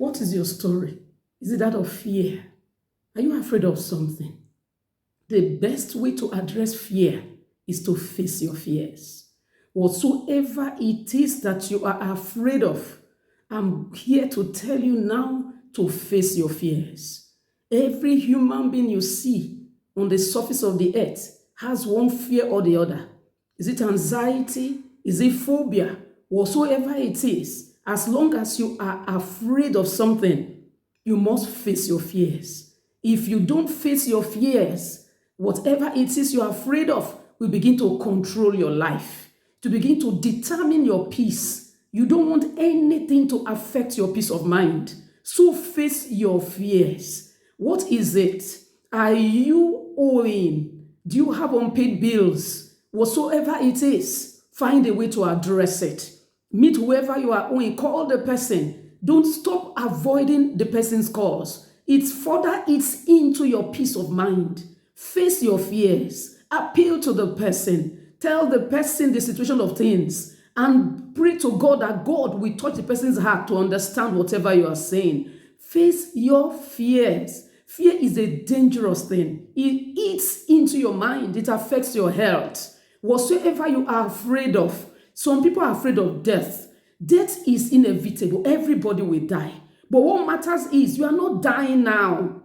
What is your story? Is it that of fear? Are you afraid of something? The best way to address fear is to face your fears. Whatsoever it is that you are afraid of, I'm here to tell you now to face your fears. Every human being you see on the surface of the earth has one fear or the other. Is it anxiety? Is it phobia? Whatsoever it is, as long as you are afraid of something, you must face your fears. If you don't face your fears, whatever it is you're afraid of will begin to control your life, to begin to determine your peace. You don't want anything to affect your peace of mind. So face your fears. What is it? Are you owing? Do you have unpaid bills? Whatsoever it is, find a way to address it. Meet whoever you are owing. Call the person. Don't stop avoiding the person's calls. It further eats into your peace of mind. Face your fears. Appeal to the person. Tell the person the situation of things. And pray to God that God will touch the person's heart to understand whatever you are saying. Face your fears. Fear is a dangerous thing. It eats into your mind. It affects your health. Whatsoever you are afraid of, some people are afraid of death. Death is inevitable. Everybody will die. But what matters is you are not dying now.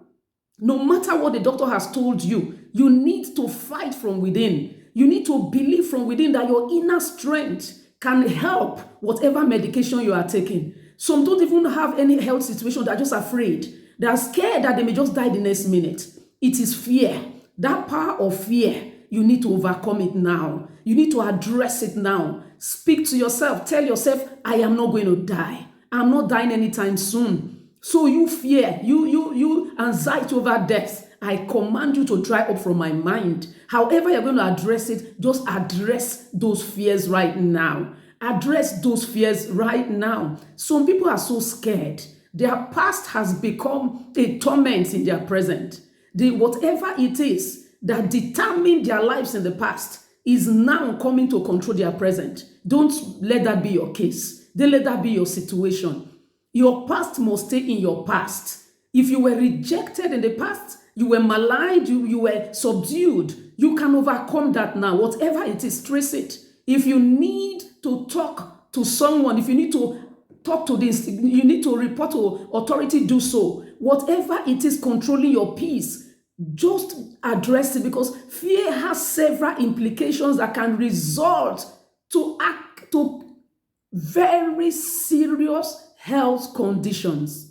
No matter what the doctor has told you, you need to fight from within. You need to believe from within that your inner strength can help whatever medication you are taking. Some don't even have any health situation. They're just afraid. They are scared that they may just die the next minute. It is fear. That power of fear, you need to overcome it now. You need to address it now. Speak to yourself. Tell yourself, I am not going to die. I'm not dying anytime soon. So you fear, you anxiety over death, I command you to dry up from my mind. However you're going to address it, just address those fears right now. Address those fears right now. Some people are so scared. Their past has become a torment in their present. Whatever it is that determined their lives in the past is now coming to control their present. Don't let that be your case. Don't let that be your situation. Your past must stay in your past. If you were rejected in the past, you were maligned, you were subdued, you can overcome that now. Whatever it is, trace it. If you need to talk to someone, if you need to talk to this, you need to report to authority, do so. Whatever it is controlling your peace, just address it, because fear has several implications that can result to very serious health conditions.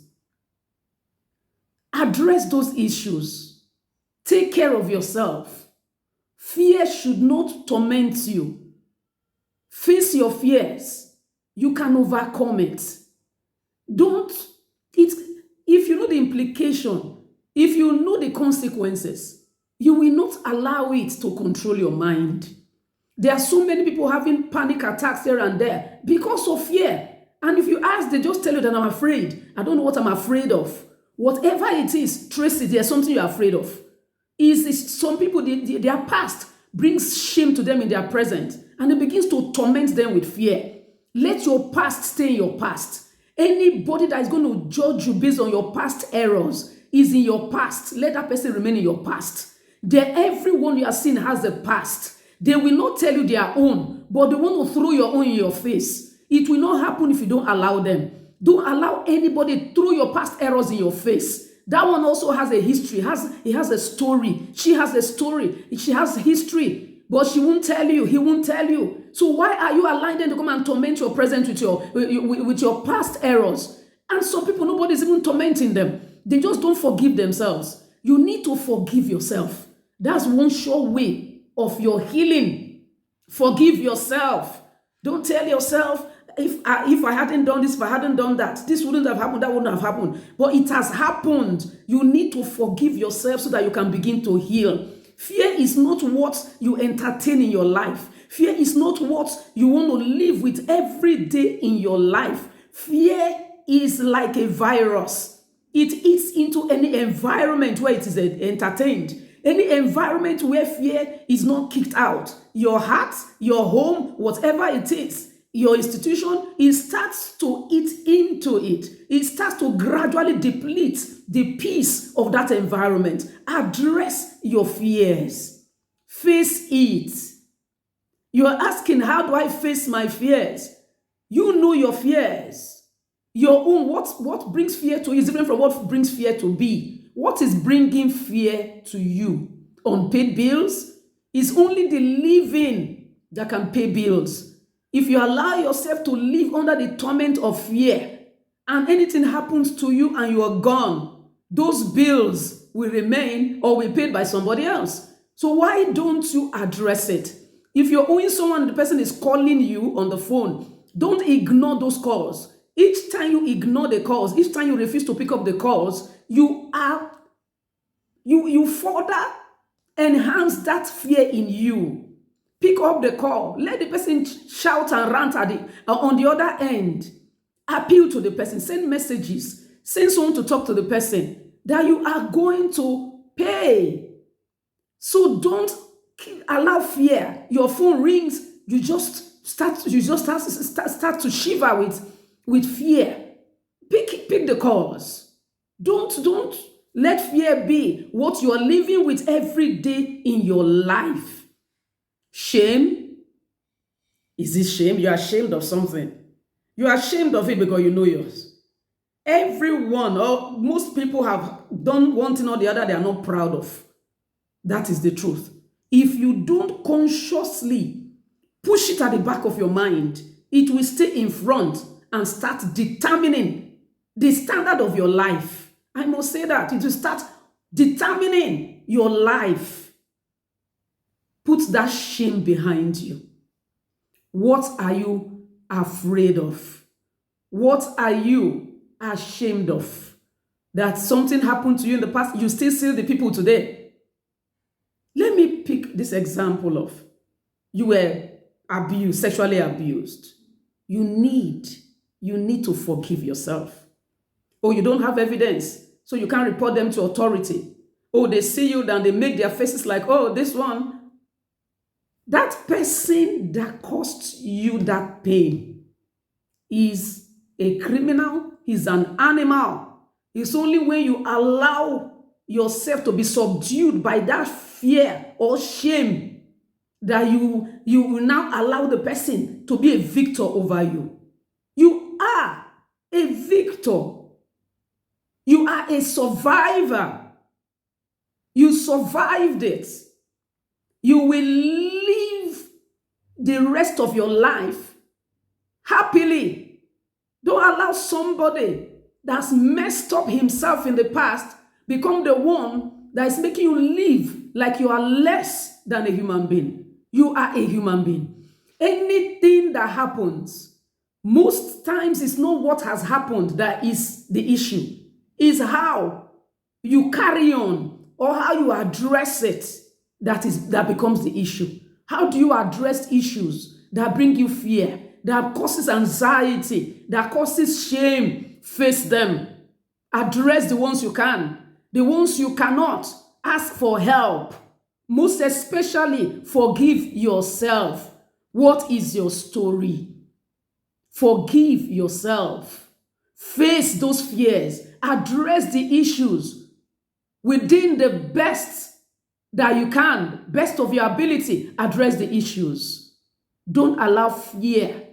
Address those issues. Take care of yourself. Fear should not torment you. Face your fears. You can overcome it. If you know the implication, if you know the consequences, you will not allow it to control your mind. There are so many people having panic attacks here and there because of fear. And if you ask, they just tell you that I'm afraid. I don't know what I'm afraid of. Whatever it is, trace it. There's something you're afraid of. Some people, their past brings shame to them in their present, and it begins to torment them with fear. Let your past stay in your past. Anybody that is going to judge you based on your past errors is in your past. Let that person remain in your past. Everyone you are seeing has a past. They will not tell you their own, but they want to throw your own in your face. It will not happen if you don't allow them. Don't allow anybody to throw your past errors in your face. That one also has a history. He has a story. She has a story. She has history. But she won't tell you. He won't tell you. So why are you allowing them to come and torment your present with your past errors? And some people, nobody's even tormenting them. They just don't forgive themselves. You need to forgive yourself. That's one sure way of your healing. Forgive yourself. Don't tell yourself, if I hadn't done this, if I hadn't done that, this wouldn't have happened, that wouldn't have happened. But it has happened. You need to forgive yourself so that you can begin to heal. Fear is not what you entertain in your life. Fear is not what you want to live with every day in your life. Fear is like a virus. It eats into any environment where it is entertained. Any environment where fear is not kicked out. Your heart, your home, whatever it is, your institution, it starts to eat into it. It starts to gradually deplete the peace of that environment. Address your fears. Face it. You are asking, how do I face my fears? You know your fears. Your own, what brings fear to you is different from what brings fear to be. What is bringing fear to you? Unpaid bills? It's only the living that can pay bills. If you allow yourself to live under the torment of fear, and anything happens to you and you are gone, those bills will remain or will be paid by somebody else. So why don't you address it? If you're owing someone and the person is calling you on the phone, don't ignore those calls. Each time you ignore the calls, each time you refuse to pick up the calls, you further enhance that fear in you. Pick up the call. Let the person shout and rant on the other end. Appeal to the person. Send messages. Send someone to talk to the person that you are going to pay. So don't allow fear. Your phone rings. You just start to shiver with fear. Pick the calls. Don't let fear be what you are living with every day in your life. Shame. Is this shame? You are ashamed of something. You are ashamed of it because you know yours. Everyone or most people have done one thing or the other they are not proud of. That is the truth. If you don't consciously push it at the back of your mind, it will stay in front and start determining the standard of your life. I must say that. It will start determining your life. Put that shame behind you. What are you afraid of? What are you ashamed of? That something happened to you in the past, you still see the people today. Let me pick this example of you were abused, sexually abused. You need to forgive yourself. Oh, you don't have evidence, so you can't report them to authority. Oh, they see you, then they make their faces like, oh, this one. That person that caused you that pain is a criminal, he's an animal. It's only when you allow yourself to be subdued by that fear or shame that you will now allow the person to be a victor over you. You are a victor. You are a survivor. You survived it. You will live the rest of your life happily. Don't allow somebody that's messed up himself in the past become the one that is making you live like you are less than a human being. You are a human being. Anything that happens, most times it's not what has happened that is the issue. It's how you carry on or how you address it that becomes the issue. How do you address issues that bring you fear, that causes anxiety, that causes shame? Face them. Address the ones you can. The ones you cannot, ask for help. Most especially, forgive yourself. What is your story? Forgive yourself. Face those fears. Address the issues within the best that you can, best of your ability. Address the issues. Don't allow fear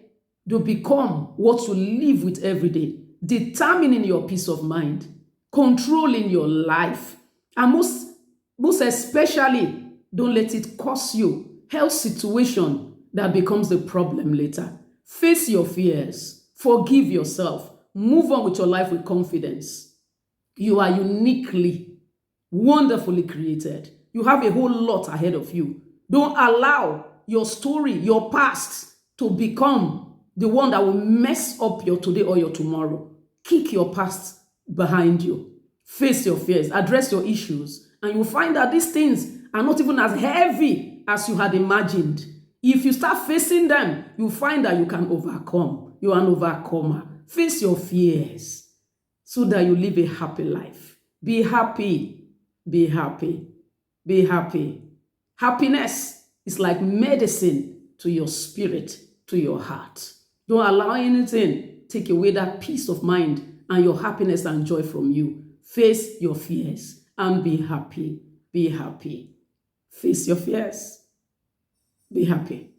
to become what you live with every day, determining your peace of mind, controlling your life, and most especially, don't let it cause you health situation that becomes the problem later. Face your fears, forgive yourself, move on with your life with confidence. You are uniquely, wonderfully created. You have a whole lot ahead of you. Don't allow your story, your past, to become the one that will mess up your today or your tomorrow. Kick your past behind you. Face your fears, address your issues, and you'll find that these things are not even as heavy as you had imagined. If you start facing them, you'll find that you can overcome. You are an overcomer. Face your fears so that you live a happy life. Be happy. Be happy. Be happy. Happiness is like medicine to your spirit, to your heart. Don't allow anything take away that peace of mind and your happiness and joy from you. Face your fears and be happy. Be happy. Face your fears. Be happy.